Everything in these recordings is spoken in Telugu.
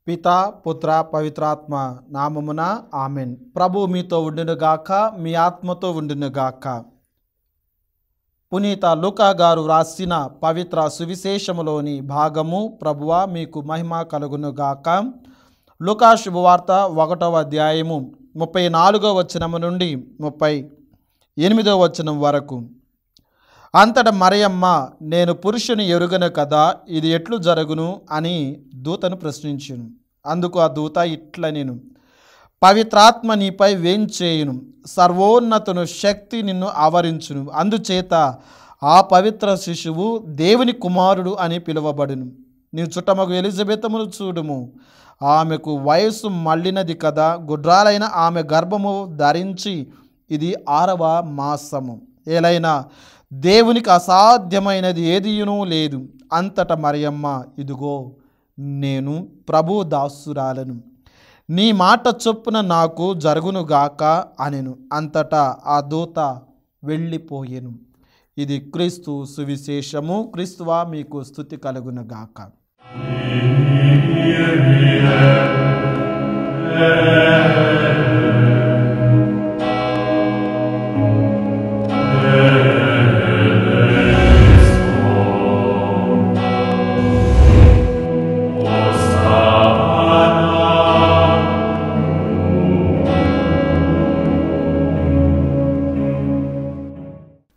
పితా పుత్ర పవిత్రాత్మ నామమున ఆమెన్. ప్రభు మీతో ఉండునుగాక, మీ ఆత్మతో ఉండునుగాక. పునీత లూకా గారు వ్రాసిన పవిత్ర సువిశేషములోని భాగము. ప్రభువా మీకు మహిమ కలుగునుగాక. లూకా శుభవార్త 1వ అధ్యాయము 34వ వచనము నుండి 38వ వచనం వరకు. అంతట మరియమ్మ, నేను పురుషుని ఎరుగను కదా, ఇది ఎట్లు జరుగును అని దూతను ప్రశ్నించును. అందుకు ఆ దూత ఇట్లనెను, పవిత్రాత్మ నీపై వేంచేయును, సర్వోన్నతుని శక్తి నిన్ను ఆవరించును, అందుచేత ఆ పవిత్ర శిశువు దేవుని కుమారుడు అని పిలువబడును. నీవు చుట్టమగు ఎలిజబెతమును చూడుము, ఆమెకు వయస్సు మళ్ళినది కదా, గుడ్రాలైన ఆమె గర్భము ధరించి ఇది 6వ మాసము. ఏలైనా దేవునికి అసాధ్యమైనది ఏదియునూ లేదు. అంతటా మరియమ్మ, ఇదిగో నేను ప్రభు దాసురాలను, నీ మాట చొప్పున నాకు జరుగునుగాక అనెను. అంతటా ఆ దూత వెళ్ళిపోయెను. ఇది క్రీస్తు సువిశేషము. క్రీస్తువా మీకు స్తుతి కలుగునుగాక.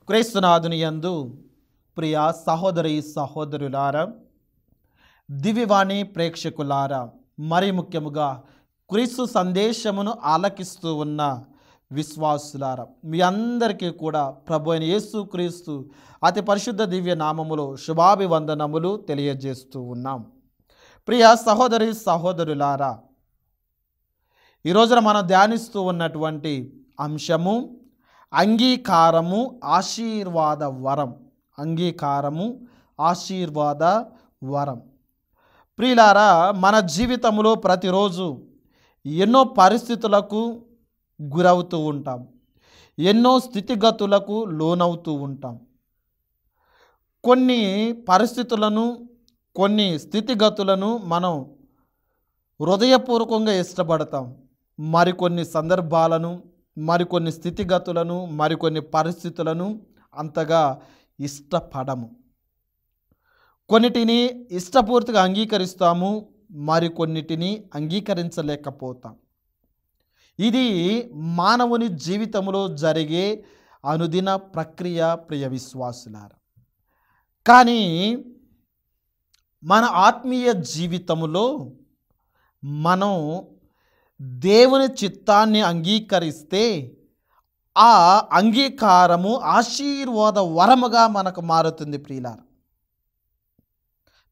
క్రీస్తునాథుని యందు ప్రియ సహోదరి సహోదరులారా, దివ్యవాణి ప్రేక్షకులారా, మరి ముఖ్యముగా క్రీస్తు సందేశమును ఆలకిస్తూ ఉన్న విశ్వాసులారా, మీ అందరికీ కూడా ప్రభు అయిన యేసు క్రీస్తు అతి పరిశుద్ధ దివ్య నామములో శుభాభివందనములు తెలియజేస్తూ ఉన్నాం. ప్రియ సహోదరి సహోదరులారా, ఈ రోజున మనం ధ్యానిస్తూ ఉన్నటువంటి అంశము అంగీకారము ఆశీర్వాద వరం. అంగీకారము ఆశీర్వాద వరం. ప్రియులారా, మన జీవితంలో ప్రతిరోజు ఎన్నో పరిస్థితులకు గురవుతూ ఉంటాం, ఎన్నో స్థితిగతులకు లోనవుతూ ఉంటాం. కొన్ని పరిస్థితులను, కొన్ని స్థితిగతులను మనం హృదయపూర్వకంగా ఇష్టపడతాం. మరికొన్ని సందర్భాలను, మరికొన్ని స్థితిగతులను, మరికొన్ని పరిస్థితులను అంతగా ఇష్టపడము. కొన్నిటిని ఇష్టపూర్తిగా అంగీకరిస్తాము, మరికొన్నిటిని అంగీకరించలేకపోతాం. ఇది మానవుని జీవితంలో జరిగే అనుదిన ప్రక్రియ ప్రియ విశ్వాసులారా. కానీ మన ఆత్మీయ జీవితంలో మనం దేవుని చిత్తాన్ని అంగీకరిస్తే ఆ అంగీకారము ఆశీర్వాద వరముగా మనకు మారుతుంది. ప్రియులారా,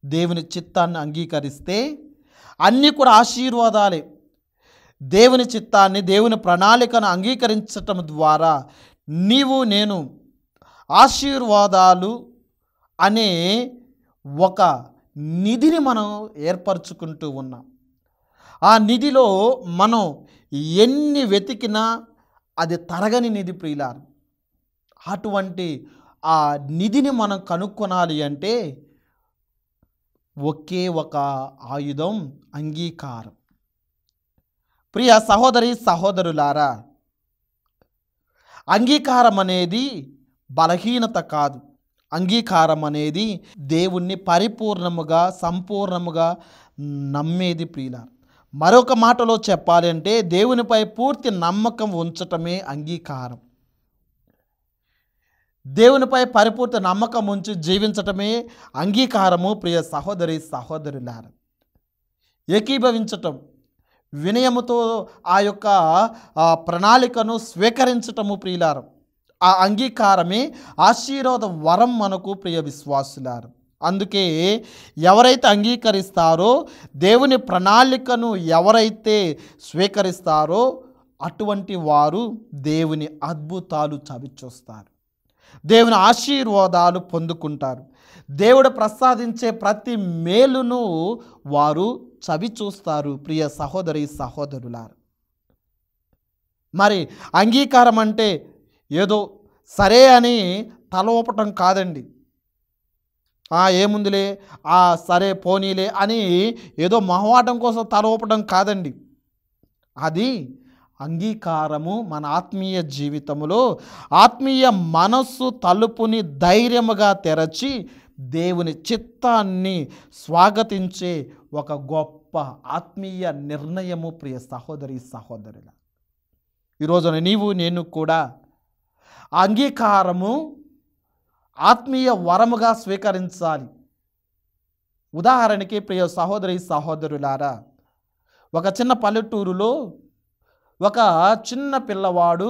దేవుని చిత్తాన్ని అంగీకరిస్తే అన్నీ కూడా ఆశీర్వాదాలే. దేవుని చిత్తాన్ని, దేవుని ప్రణాళికను అంగీకరించటం ద్వారా నీవు నేను ఆశీర్వాదాలు అనే ఒక నిధిని మనం ఏర్పరచుకుంటూ ఉన్నాం. ఆ నిధిలో మనం ఎన్ని వెతికినా అది తరగని నిధి ప్రియులారా. అటువంటి ఆ నిధిని మనం కనుక్కొనాలి అంటే ఒకే ఒక ఆయుధం అంగీకారం. ప్రియ సహోదరి సహోదరులారా, అంగీకారం అనేది బలహీనత కాదు. అంగీకారం అనేది దేవుణ్ణి పరిపూర్ణముగా, సంపూర్ణముగా నమ్మేది ప్రియులారా. మరొక మాటలో చెప్పాలి అంటే దేవునిపై పూర్తి నమ్మకం ఉంచటమే అంగీకారం. దేవునిపై పరిపూర్తి నమ్మకం ఉంచి జీవించటమే అంగీకారము. ప్రియ సహోదరి సహోదరులారా, ఏకీభవించటం, వినయముతో ఆ యొక్క ప్రణాళికను స్వీకరించటము ప్రియులారా, ఆ అంగీకారమే ఆశీర్వాద వరం మనకు ప్రియ విశ్వాసులారా. అందుకే ఎవరైతే అంగీకరిస్తారో, దేవుని ప్రణాళికను ఎవరైతే స్వీకరిస్తారో అటువంటి వారు దేవుని అద్భుతాలు చవిచూస్తారు, దేవుని ఆశీర్వాదాలు పొందుకుంటారు. దేవుడు ప్రసాదించే ప్రతి మేలును వారు చవిచూస్తారు. ప్రియ సహోదరి సహోదరులారా, మరి అంగీకారం అంటే ఏదో సరే అని తల ఊపటం కాదండి. ఏముందిలే, సరే పోనీలే అని ఏదో మొహమాటం కోసం తల ఊపటం కాదండి. అది అంగీకారము మన ఆత్మీయ జీవితంలో ఆత్మీయ మనస్సు తలుపుని ధైర్యముగా తెరచి దేవుని చిత్తాన్ని స్వాగతించే ఒక గొప్ప ఆత్మీయ నిర్ణయము. ప్రియ సహోదరి సహోదరుల, ఈరోజున నీవు నేను కూడా అంగీకారము ఆత్మీయ వరముగా స్వీకరించాలి. ఉదాహరణకి ప్రియ సహోదరి సహోదరులారా, ఒక చిన్న పల్లెటూరులో ఒక చిన్న పిల్లవాడు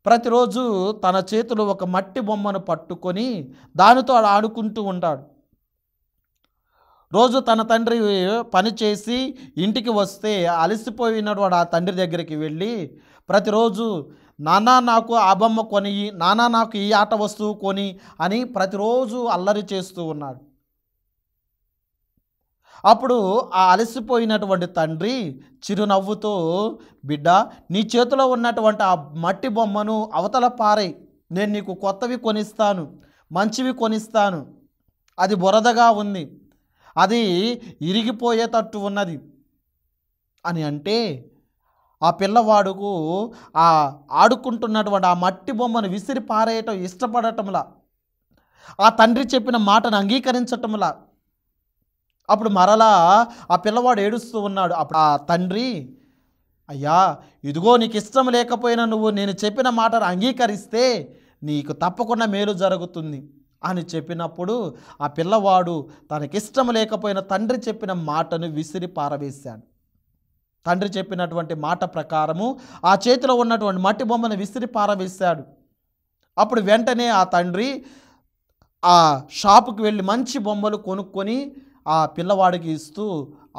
ప్రతిరోజు తన చేతిలో ఒక మట్టి బొమ్మను పట్టుకొని దానితో ఆడుకుంటూ ఉంటాడు. రోజు తన తండ్రి పని చేసి ఇంటికి వస్తే అలసిపోయినడు వాడు ఆ తండ్రి దగ్గరికి వెళ్ళి ప్రతిరోజు నాన్న నాకు ఆ బొమ్మ కొని, నాన్న నాకు ఈ ఆట వస్తువు కొని అని ప్రతిరోజు అల్లరి చేస్తూ ఉన్నాడు. అప్పుడు ఆ అలసిపోయినటువంటి తండ్రి చిరునవ్వుతో, బిడ్డ, నీ చేతిలో ఉన్నటువంటి ఆ మట్టి బొమ్మను అవతల పారై, నేను నీకు కొత్తవి కొనిస్తాను, మంచివి కొనిస్తాను. అది బురదగా ఉంది, అది ఇరిగిపోయేటట్టు ఉన్నది అని అంటే ఆ పిల్లవాడుకు ఆ ఆడుకుంటున్నటువంటి ఆ మట్టి బొమ్మను విసిరి పారేయటం ఇష్టపడటంలా, ఆ తండ్రి చెప్పిన మాటను అంగీకరించటంలా. అప్పుడు మరలా ఆ పిల్లవాడు ఏడుస్తూ ఉన్నాడు. అప్పుడు ఆ తండ్రి, అయ్యా, ఇదిగో నీకు ఇష్టం లేకపోయినా నువ్వు నేను చెప్పిన మాటను అంగీకరిస్తే నీకు తప్పకుండా మేలు జరుగుతుంది అని చెప్పినప్పుడు ఆ పిల్లవాడు తనకిష్టం లేకపోయినా తండ్రి చెప్పిన మాటను విసిరి పారవేశాడు. తండ్రి చెప్పినటువంటి మాట ప్రకారము ఆ చేతిలో ఉన్నటువంటి మట్టి బొమ్మను విసిరి పారవేశాడు. అప్పుడు వెంటనే ఆ తండ్రి ఆ షాపుకి వెళ్ళి మంచి బొమ్మలు కొనుక్కొని ఆ పిల్లవాడికి ఇస్తూ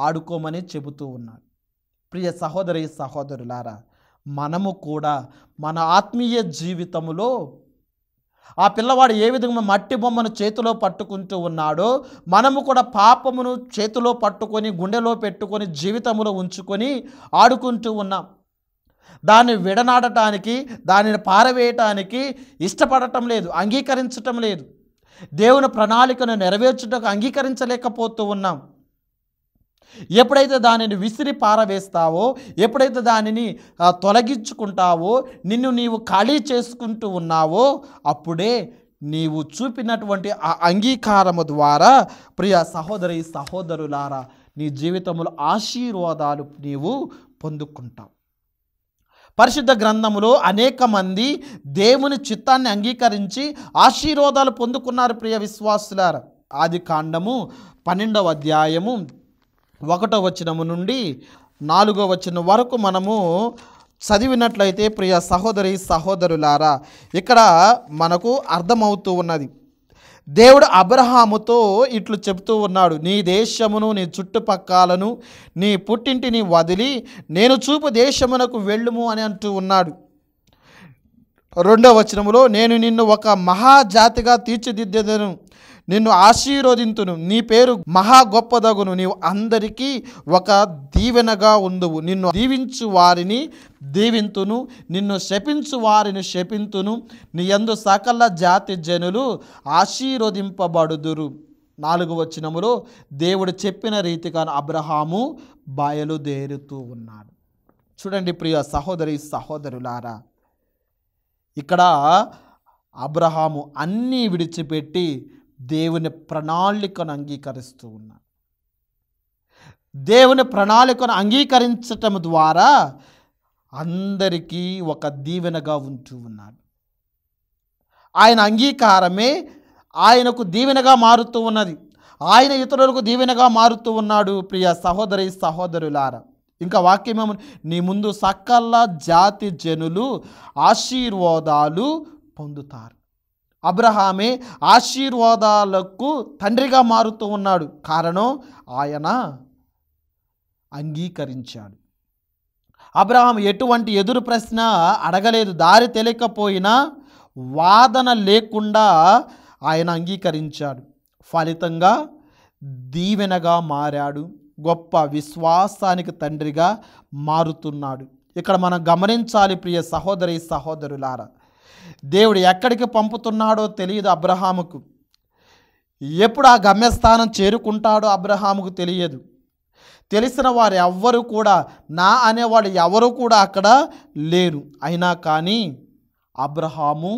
ఆడుకోమని చెబుతూ ఉన్నాడు. ప్రియ సహోదరి సహోదరులారా, మనము కూడా మన ఆత్మీయ జీవితంలో ఆ పిల్లవాడు ఏ విధంగా మట్టి బొమ్మను చేతిలో పట్టుకుంటూ ఉన్నాడో మనము కూడా పాపమును చేతిలో పట్టుకొని గుండెలో పెట్టుకొని జీవితంలో ఉంచుకొని ఆడుకుంటూ ఉన్నాం. దాన్ని విడనాడటానికి, దానిని పారవేయటానికి ఇష్టపడటం లేదు, అంగీకరించటం లేదు. దేవుని ప్రణాళికను నెరవేర్చుటకు అంగీకరించలేకపోతూ ఉన్నాం. ఎప్పుడైతే దానిని విసిరి పారవేస్తావో, ఎప్పుడైతే దానిని తొలగించుకుంటావో, నిన్ను నీవు ఖాళీ చేసుకుంటూ ఉన్నావో, అప్పుడే నీవు చూపినటువంటి ఆ అంగీకారము ద్వారా ప్రియ సహోదరి సహోదరులారా, నీ జీవితంలో ఆశీర్వాదాలు నీవు పొందుకుంటావు. పరిశుద్ధ గ్రంథములో అనేక మంది దేవుని చిత్తాన్ని అంగీకరించి ఆశీర్వాదాలు పొందుకున్నారు. ప్రియ విశ్వాసులారా, ఆది కాండము 12వ అధ్యాయము 1వ వచనము నుండి 4వ వచనం వరకు మనము చదివినట్లయితే ప్రియ సహోదరి సహోదరులారా, ఇక్కడ మనకు అర్థమవుతూ ఉన్నది. దేవుడు అబ్రహాముతో ఇట్లు చెప్తూ ఉన్నాడు, నీ దేశమును, నీ చుట్టుపక్కలను, నీ పుట్టింటిని వదిలి నేను చూపు దేశమునకు వెళ్ళుము అని అంటూ ఉన్నాడు. 2వ వచనములో, నేను నిన్ను ఒక మహాజాతిగా తీర్చిదిద్దెదను, నిన్ను ఆశీర్వదింతును, నీ పేరు మహా గొప్పదగును, నీవు అందరికీ ఒక దీవెనగా ఉందువు, నిన్ను దీవించు వారిని దీవింతును, నిన్ను శపించు వారిని శపింతును, నీ యందు సకల జాతి జనులు ఆశీర్వదింపబడుదురు. 4వ వచనములో దేవుడు చెప్పిన రీతిగా అబ్రహాము బయలుదేరుతూ ఉన్నాడు. చూడండి ప్రియ సహోదరి సహోదరులారా, ఇక్కడ అబ్రహాము అన్నీ విడిచిపెట్టి దేవుని ప్రణాళికను అంగీకరిస్తూ ఉన్నాడు. దేవుని ప్రణాళికను అంగీకరించటం ద్వారా అందరికీ ఒక దీవెనగా ఉంటూ ఉన్నాడు. ఆయన అంగీకారమే ఆయనకు దీవెనగా మారుతూ ఉన్నది. ఆయన ఇతరులకు దీవెనగా మారుతూ ఉన్నాడు. ప్రియ సహోదరి సహోదరులారా, ఇంకా వాక్యమేమో, నీ ముందు సకల జాతి జనులు ఆశీర్వాదాలు పొందుతారు. అబ్రహామే ఆశీర్వాదాలకు తండ్రిగా మారుతూ ఉన్నాడు. కారణం ఆయన అంగీకరించాడు. అబ్రహాం ఎటువంటి ఎదురు ప్రశ్న అడగలేదు. దారి తెలియకపోయినా వాదన లేకుండా ఆయన అంగీకరించాడు. ఫలితంగా దీవెనగా మారాడు. గొప్ప విశ్వాసానికి తండ్రిగా మారుతున్నాడు. ఇక్కడ మనం గమనించాలి ప్రియ సహోదరి సహోదరులారా, దేవుడు ఎక్కడికి పంపుతున్నాడో తెలియదు అబ్రహాముకు. ఎప్పుడు ఆ గమ్యస్థానం చేరుకుంటాడో అబ్రహాముకు తెలియదు. తెలిసిన వారు ఎవ్వరు కూడా, నా అనేవాడు ఎవరు కూడా అక్కడ లేరు. అయినా కానీ అబ్రహాము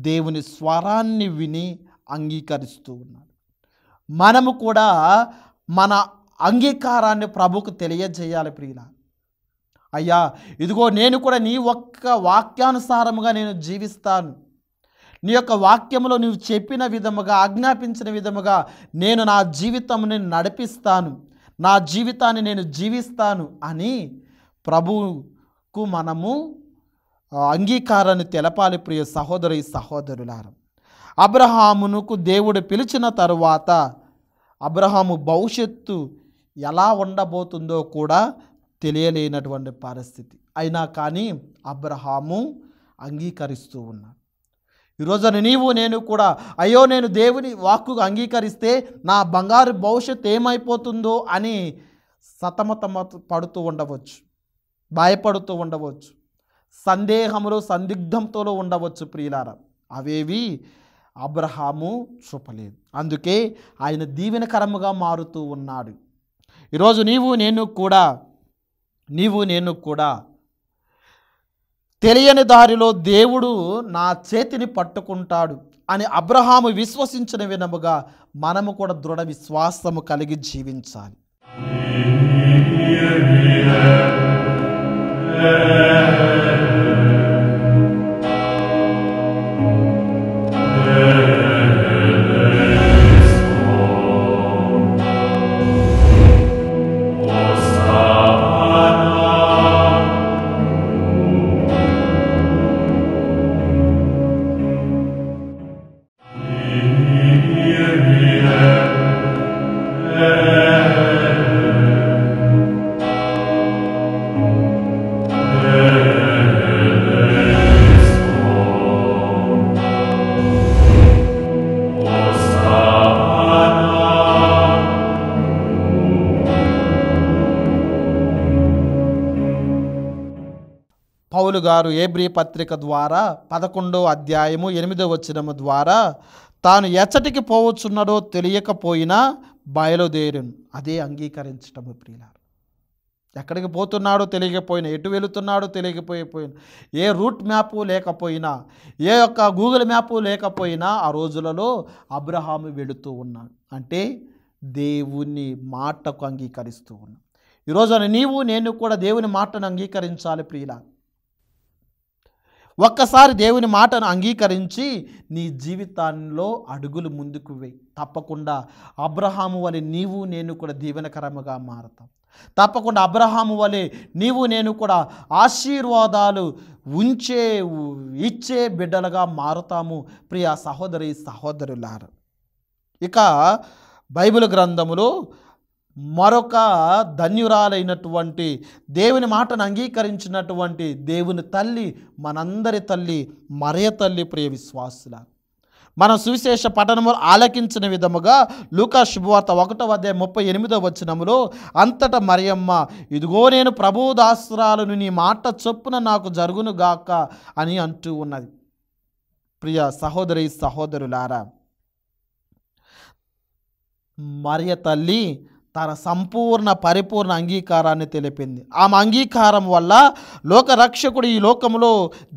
దేవుని స్వరాన్ని విని అంగీకరిస్తూ ఉన్నాడు. మనము కూడా మన అంగీకారాన్ని ప్రభుకు తెలియజేయాలి ప్రియుల. అయ్యా, ఇదిగో నేను కూడా నీ ఒక్క వాక్యానుసారముగా నేను జీవిస్తాను. నీ యొక్క వాక్యములో నువ్వు చెప్పిన విధముగా, ఆజ్ఞాపించిన విధముగా నేను నా జీవితముని నడిపిస్తాను, నా జీవితాన్ని నేను జీవిస్తాను అని ప్రభువుకు మనము అంగీకారాన్ని తెలపాలి ప్రియ సహోదరి సహోదరులారా. అబ్రహామునకు దేవుడు పిలిచిన తరువాత అబ్రహాము భవిష్యత్తు ఎలా ఉండబోతుందో కూడా తెలియలేనటువంటి పరిస్థితి. అయినా కానీ అబ్రహాము అంగీకరిస్తూ ఉన్నాడు. ఈరోజు నీవు నేను కూడా, అయ్యో నేను దేవుని వాక్కుకు అంగీకరిస్తే నా బంగారు భవిష్యత్తు ఏమైపోతుందో అని పడుతూ ఉండవచ్చు, భయపడుతూ ఉండవచ్చు, సందేహములు సందిగ్ధంతో ఉండవచ్చు ప్రియులారా. అవేవి అబ్రహాము చూపలేదు. అందుకే ఆయన దీవెనకరముగా మారుతూ ఉన్నాడు. ఈరోజు నీవు నేను కూడా తెలియని దారిలో దేవుడు నా చేతిని పట్టుకుంటాడు అని అబ్రహాము విశ్వసించిన విధముగా మనము కూడా దృఢ విశ్వాసము కలిగి జీవించాలి. పౌలు గారు హెబ్రీ పత్రిక ద్వారా 11వ అధ్యాయము 8వ వచనము ద్వారా తాను ఎచ్చటికి పోవచ్చున్నాడో తెలియకపోయినా బయలుదేరును. అదే అంగీకరించటము ప్రియులారా. ఎక్కడికి పోతున్నాడో తెలియకపోయినా, ఎటు వెళుతున్నాడో తెలియకపోయినా, ఏ రూట్ మ్యాపు లేకపోయినా, ఏ యొక్క గూగుల్ మ్యాపు లేకపోయినా ఆ రోజులలో అబ్రహాము వెళుతూ ఉన్నాడు. అంటే దేవుని మాటకు అంగీకరిస్తూ ఉన్నాడు. ఈరోజు నీవు నేను కూడా దేవుని మాటను అంగీకరించాలి ప్రియులారా. ఒక్కసారి దేవుని మాటను అంగీకరించి నీ జీవితాల్లో అడుగులు ముందుకు వేయి. తప్పకుండా అబ్రహాము వలె నీవు నేను కూడా దీవెనకరముగా మారతాం. తప్పకుండా అబ్రహాము వలె నీవు నేను కూడా ఆశీర్వాదాలు ఇచ్చే బిడ్డలుగా మారుతాము ప్రియ సహోదరి సహోదరులారా. ఇక బైబిల్ గ్రంథములో మరొక ధన్యురాలైనటువంటి దేవుని మాటను అంగీకరించినటువంటి దేవుని తల్లి, మనందరి తల్లి మరియ తల్లి ప్రియ విశ్వాసుల. మనం సువిశేష పఠనము ఆలకించిన విధముగా లూకా శుభవార్త 1వ అధ్యాయం 38వ వచనములో అంతటా మరియమ్మ, ఇదిగో నేను ప్రభువు దాసురాలను, నీ మాట చొప్పున నాకు జరుగును గాక అని అంటూ ఉన్నది. ప్రియ సహోదరి సహోదరులారా, మరియ తల్లి తన సంపూర్ణ పరిపూర్ణ అంగీకారాన్ని తెలిపింది. ఆమె అంగీకారం వల్ల లోకరక్షకుడు ఈ లోకంలో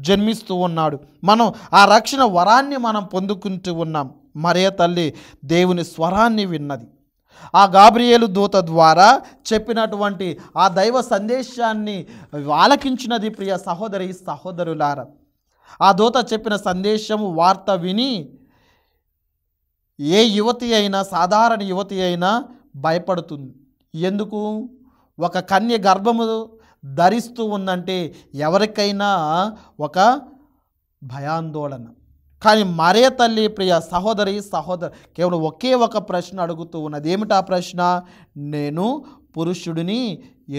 జన్మిస్తూ ఉన్నాడు. మనం ఆ రక్షణ వరాన్ని మనం పొందుకుంటూ ఉన్నాం. మరియ తల్లి దేవుని స్వరాన్ని విన్నది. ఆ గాబ్రియేలు దూత ద్వారా చెప్పినటువంటి ఆ దైవ సందేశాన్ని ఆలకించినది ప్రియ సహోదరి సహోదరులారా. ఆ దూత చెప్పిన సందేశము వార్త విని ఏ యువతి అయినా, సాధారణ యువతి అయినా భయపడుతుంది. ఎందుకు? ఒక కన్య గర్భము ధరిస్తూ ఉందంటే ఎవరికైనా ఒక భయాందోళన. కానీ మరియ తల్లి ప్రియ సహోదరి కేవలం ఒకే ఒక ప్రశ్న అడుగుతూ ఉన్నది. ఏమిటా ప్రశ్న? నేను పురుషుడిని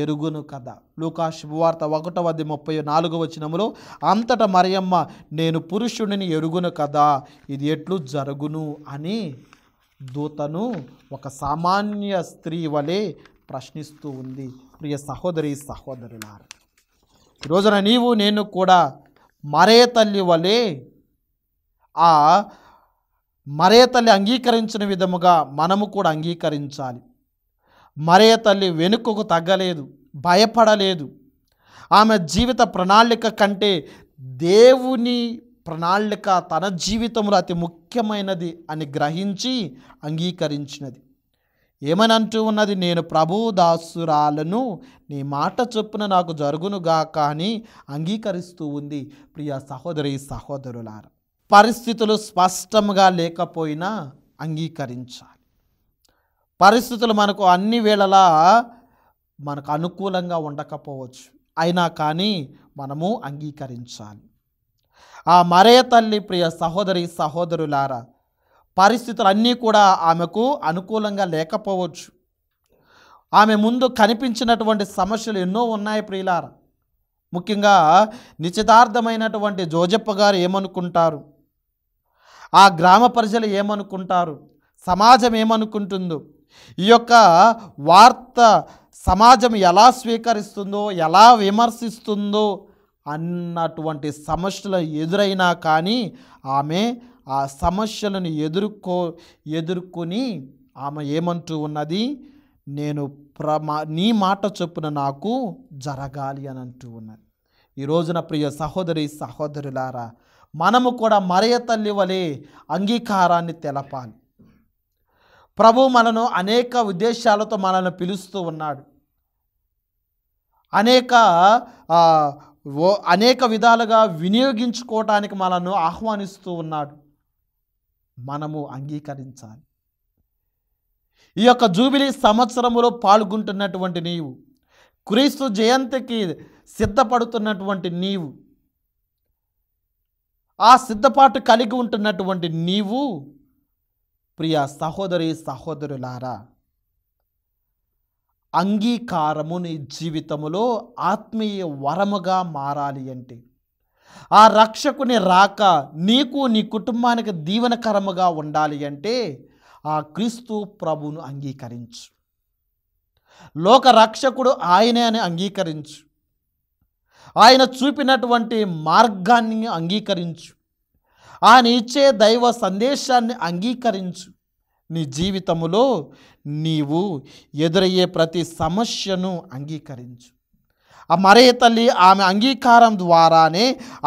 ఎరుగును కదా. లూకా శుభవార్త 1:34 అంతటా మరియమ్మ, నేను పురుషుడిని ఎరుగును కదా, ఇది ఎట్లు జరుగును అని దూతను ఒక సామాన్య స్త్రీ వలె ప్రశ్నిస్తూ ఉంది. ప్రియ సహోదరి సహోదరులారా, ఈరోజున నీవు నేను కూడా మరియ తల్లి వలె ఆ మరియ తల్లి అంగీకరించిన విధముగా మనము కూడా అంగీకరించాలి. మరియ తల్లి వెనుకకు తగ్గలేదు, భయపడలేదు. ఆమె జీవిత ప్రణాళిక కంటే దేవుని ప్రణాళిక తన జీవితంలో అతి ముఖ్యమైనది అని గ్రహించి అంగీకరించినది. ఏమని అంటూ ఉన్నది? నేను ప్రభువు దాసురాలను, నీ మాట చొప్పున నాకు జరుగునుగాక అని అంగీకరిస్తూ ఉంది. ప్రియ సహోదరి సహోదరులారా, పరిస్థితులు స్పష్టంగా లేకపోయినా అంగీకరించాలి. పరిస్థితులు మనకు అన్ని వేళలా మనకు అనుకూలంగా ఉండకపోవచ్చు, అయినా కానీ మనము అంగీకరించాలి. ఆ మరియ తల్లి ప్రియ సహోదరి సహోదరులారా, పరిస్థితులు అన్నీ కూడా ఆమెకు అనుకూలంగా లేకపోవచ్చు. ఆమె ముందు కనిపించినటువంటి సమస్యలు ఎన్నో ఉన్నాయి ప్రియులారా. ముఖ్యంగా నిశ్చితార్థమైనటువంటి జోజప్ప గారు ఏమనుకుంటారు, ఆ గ్రామ ప్రజలు ఏమనుకుంటారు, సమాజం ఏమనుకుంటుందో, ఈ యొక్క వార్త సమాజం ఎలా స్వీకరిస్తుందో, ఎలా విమర్శిస్తుందో అన్నటువంటి సమస్యలు ఎదురైనా కానీ ఆమె ఆ సమస్యలను ఎదుర్కొని ఆమె ఏమంటూ ఉన్నది? నేను నీ మాట చొప్పున నాకు జరగాలి అని అంటూ ఉన్నది. ఈ రోజున ప్రియ సహోదరి సహోదరులారా, మనము కూడా మరియ తల్లి వలె అంగీకారాన్ని తెలపాలి. ప్రభు మనను అనేక ఉద్దేశాలతో మనల్ని పిలుస్తూ ఉన్నాడు. అనేక విధాలుగా వినియోగించుకోవటానికి మనను ఆహ్వానిస్తూ ఉన్నాడు. మనము అంగీకరించాలి. ఈ యొక్క జూబిలీ సంవత్సరములో పాల్గొంటున్నటువంటి నీవు, క్రీస్తు జయంతికి సిద్ధపడుతున్నటువంటి నీవు, ఆ సిద్ధపాటు కలిగి ఉంటున్నటువంటి నీవు, ప్రియ సహోదరి సహోదరులారా, అంగీకారము నీ జీవితములో ఆత్మీయ వరముగా మారాలి అంటే, ఆ రక్షకుని రాక నీకు నీ కుటుంబానికి దీవెనకరముగా ఉండాలి అంటే ఆ క్రీస్తు ప్రభువును అంగీకరించు. లోక రక్షకుడు ఆయనే అని అంగీకరించు. ఆయన చూపినటువంటి మార్గాన్ని అంగీకరించు. ఆయన ఇచ్చే దైవ సందేశాన్ని అంగీకరించు. నీ జీవితములో నీవు ఎదురయ్యే ప్రతి సమస్యను అంగీకరించు. ఆ మరియ తల్లి ఆమె అంగీకారం ద్వారానే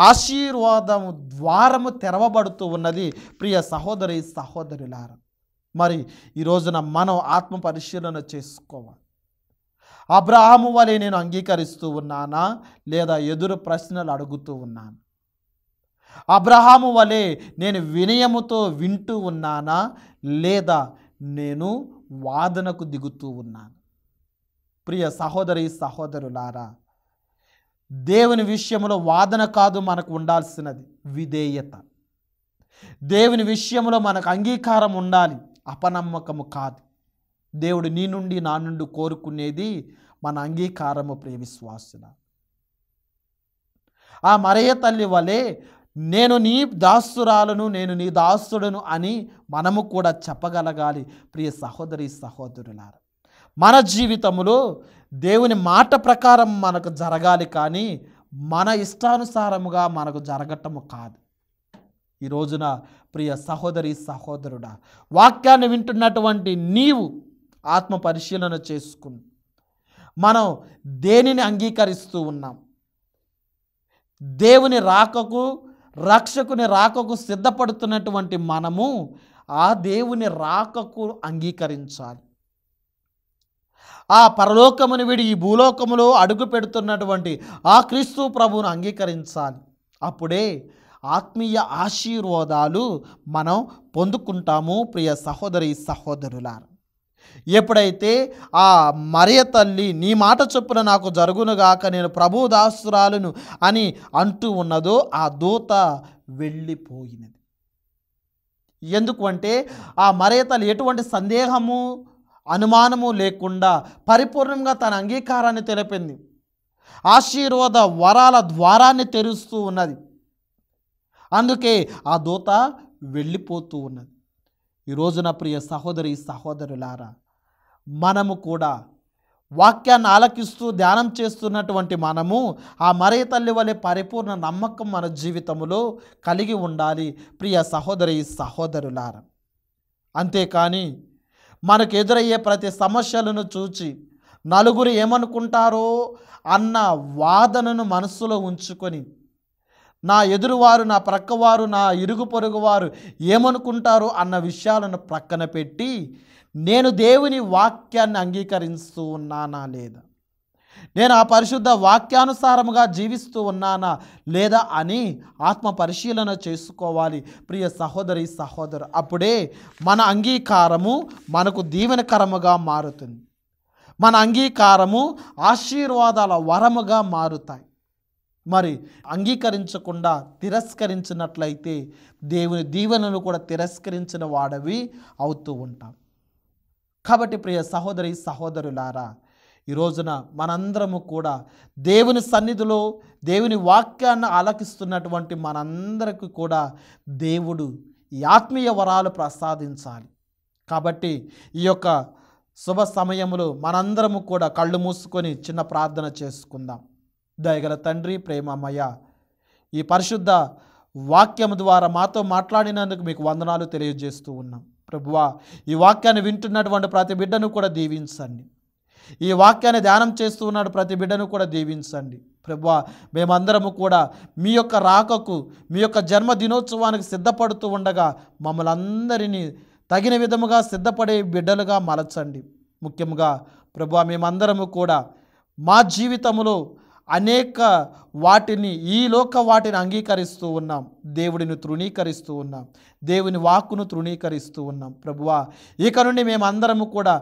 ఆశీర్వాదము ద్వారము తెరవబడుతూ ఉన్నది. ప్రియ సహోదరి సహోదరులారా, మరి ఈ రోజున మనం ఆత్మ పరిశీలన చేసుకోవాలి. అబ్రహాము వలె నేను అంగీకరిస్తూ ఉన్నానా, లేదా ఎదురు ప్రశ్నలు అడుగుతూ ఉన్నాను? అబ్రహాము వలె నేను వినయముతో వింటూ ఉన్నానా, లేదా నేను వాదనకు దిగుతూ ఉన్నాను? ప్రియ సహోదరి సహోదరులారా, దేవుని విషయంలో వాదన కాదు మనకు ఉండాల్సినది, విధేయత. దేవుని విషయంలో మనకు అంగీకారం ఉండాలి, అపనమ్మకము కాదు. దేవుడు నీ నుండి నా నుండి కోరుకునేది మన అంగీకారము. ప్రియ విశ్వాసుల, ఆ మరియ తల్లి వలె నేను నీ దాసురాలను, నేను నీ దాసుడును అని మనము కూడా చెప్పగలగాలి. ప్రియ సహోదరి సహోదరులారా, మన జీవితంలో దేవుని మాట ప్రకారం మనకు జరగాలి, కానీ మన ఇష్టానుసారముగా మనకు జరగటము కాదు. ఈ రోజున ప్రియ సహోదరి సహోదరుడా, వాక్యాన్ని వింటున్నటువంటి నీవు ఆత్మ పరిశీలన చేసుకుని మనం దేనిని అంగీకరిస్తూ ఉన్నాం? దేవుని రాకకు, రక్షకుని రాకకు సిద్ధపడుతున్నటువంటి మనము ఆ దేవుని రాకకు అంగీకరించాలి. ఆ పరలోకమును విడి ఈ భూలోకములో అడుగు పెడుతున్నటువంటి ఆ క్రీస్తు ప్రభువును అంగీకరించాలి. అప్పుడే ఆత్మీయ ఆశీర్వాదాలు మనం పొందుకుంటాము. ప్రియ సహోదరి సహోదరులారా, ఎప్పుడైతే ఆ మరియ తల్లి నీ మాట చొప్పున నాకు జరుగునుగాక, నేను ప్రభు దాసురాలను అని అంటూ ఉన్నదో ఆ దూత వెళ్ళిపోయినది. ఎందుకు అంటే ఆ మరియ తల్లి ఎటువంటి సందేహము అనుమానము లేకుండా పరిపూర్ణంగా తన అంగీకారాన్ని తెలిపింది. ఆశీర్వాద వరాల ద్వారాన్ని తెరుస్తూ ఉన్నది. అందుకే ఆ దూత వెళ్ళిపోతూ ఉన్నది. ఈ రోజున ప్రియ సహోదరి సహోదరులారా, మనము కూడా వాక్యాన్ని ఆలకిస్తూ ధ్యానం చేస్తున్నటువంటి మనము ఆ మరియ తల్లి వలె పరిపూర్ణ నమ్మకం మన జీవితంలో కలిగి ఉండాలి ప్రియ సహోదరి సహోదరులారా. అంతేకాని మనకు ఎదురయ్యే ప్రతి సమస్యలను చూచి నలుగురు ఏమనుకుంటారో అన్న వాదనను మనస్సులో ఉంచుకొని, నా ఎదురువారు, నా ప్రక్కవారు, నా ఇరుగు పొరుగువారు ఏమనుకుంటారో అన్న విషయాలను ప్రక్కన పెట్టి నేను దేవుని వాక్యాన్ని అంగీకరిస్తూ ఉన్నానా లేదా, నేను ఆ పరిశుద్ధ వాక్యానుసారముగా జీవిస్తూ ఉన్నానా లేదా అని ఆత్మ పరిశీలన చేసుకోవాలి ప్రియ సహోదరి సహోదరు. అప్పుడే మన అంగీకారము మనకు దీవెనకరముగా మారుతుంది. మన అంగీకారము ఆశీర్వాదాల వరముగా మారుతాయి. మరి అంగీకరించకుండా తిరస్కరించినట్లయితే దేవుని దీవెనలు కూడా తిరస్కరించిన వాడవి అవుతూ ఉంటాం. కాబట్టి ప్రియ సహోదరి సహోదరులారా, ఈ రోజున మనందరము కూడా దేవుని సన్నిధిలో దేవుని వాక్యాన్ని ఆలకిస్తున్నటువంటి మనందరికీ కూడా దేవుడు ఈ ఆత్మీయ వరాలు ప్రసాదించాలి. కాబట్టి ఈ యొక్క శుభ సమయంలో మనందరము కూడా కళ్ళు మూసుకొని చిన్న ప్రార్థన చేసుకుందాం. దయగల తండ్రి, ప్రేమమయ, ఈ పరిశుద్ధ వాక్యము ద్వారా మాతో మాట్లాడినందుకు మీకు వందనాలు తెలియజేస్తూ ఉన్నాం. ప్రభువా, ఈ వాక్యాన్ని వింటున్నటువంటి ప్రతి బిడ్డను కూడా దీవించండి. ఈ వాక్యాన్ని ధ్యానం చేస్తూ ఉన్నాడు ప్రతి బిడ్డను కూడా దీవించండి. ప్రభువా, మేమందరము కూడా మీ యొక్క రాకకు, మీ యొక్క జన్మదినోత్సవానికి సిద్ధపడుతూ ఉండగా మమ్మల్ని అందరినీ తగిన విధముగా సిద్ధపడే బిడ్డలుగా మలచండి. ముఖ్యంగా ప్రభువా, మేమందరము కూడా మా జీవితంలో అనేక వాటిని, ఈ లోక వాటిని అంగీకరిస్తూ ఉన్నాం. దేవుడిని తృణీకరిస్తూ ఉన్నాం. దేవుని వాక్కును తృణీకరిస్తూ ఉన్నాం. ప్రభువా, ఇక నుండి మేమందరము కూడా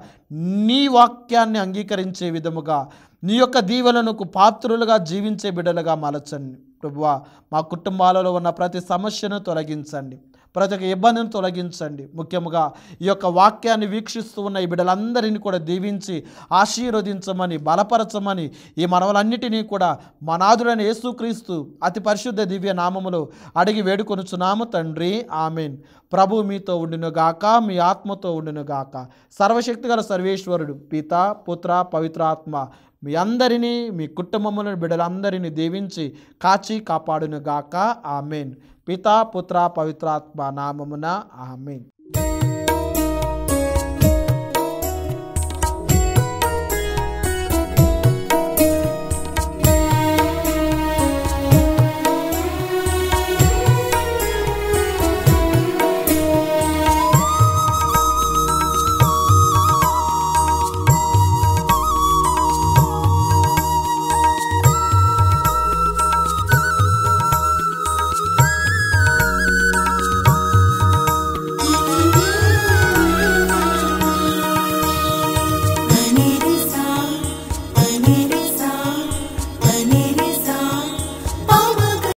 నీ వాక్యాన్ని అంగీకరించే విధముగా, నీ యొక్క దీవెనలకు పాత్రులుగా జీవించే బిడ్డలుగా మలచండి. ప్రభువా, మా కుటుంబాలలో ఉన్న ప్రతి సమస్యను తొలగించండి. ప్రతి ఒక్క ఇబ్బందిని తొలగించండి. ముఖ్యంగా ఈ యొక్క వాక్యాన్ని వీక్షిస్తూ ఉన్న ఈ బిడ్డలందరినీ కూడా దీవించి ఆశీర్వదించమని, బలపరచమని ఈ మనవలన్నిటినీ కూడా మనాథుడైన యేసుక్రీస్తు అతి పరిశుద్ధ దివ్య నామములో అడిగి వేడుకొనుచున్నాము తండ్రి, ఆమెన్. ప్రభు మీతో ఉండునుగాక, మీ ఆత్మతో ఉండునుగాక. సర్వశక్తిగల సర్వేశ్వరుడు పిత, పుత్ర, పవిత్రాత్మ మీ అందరినీ, మీ కుటుంబములను, బిడ్డలందరినీ దీవించి కాచి కాపాడునుగాక. ఆమెన్. పితా, పుత్ర, పవిత్రాత్మ నామమున ఆమెన్.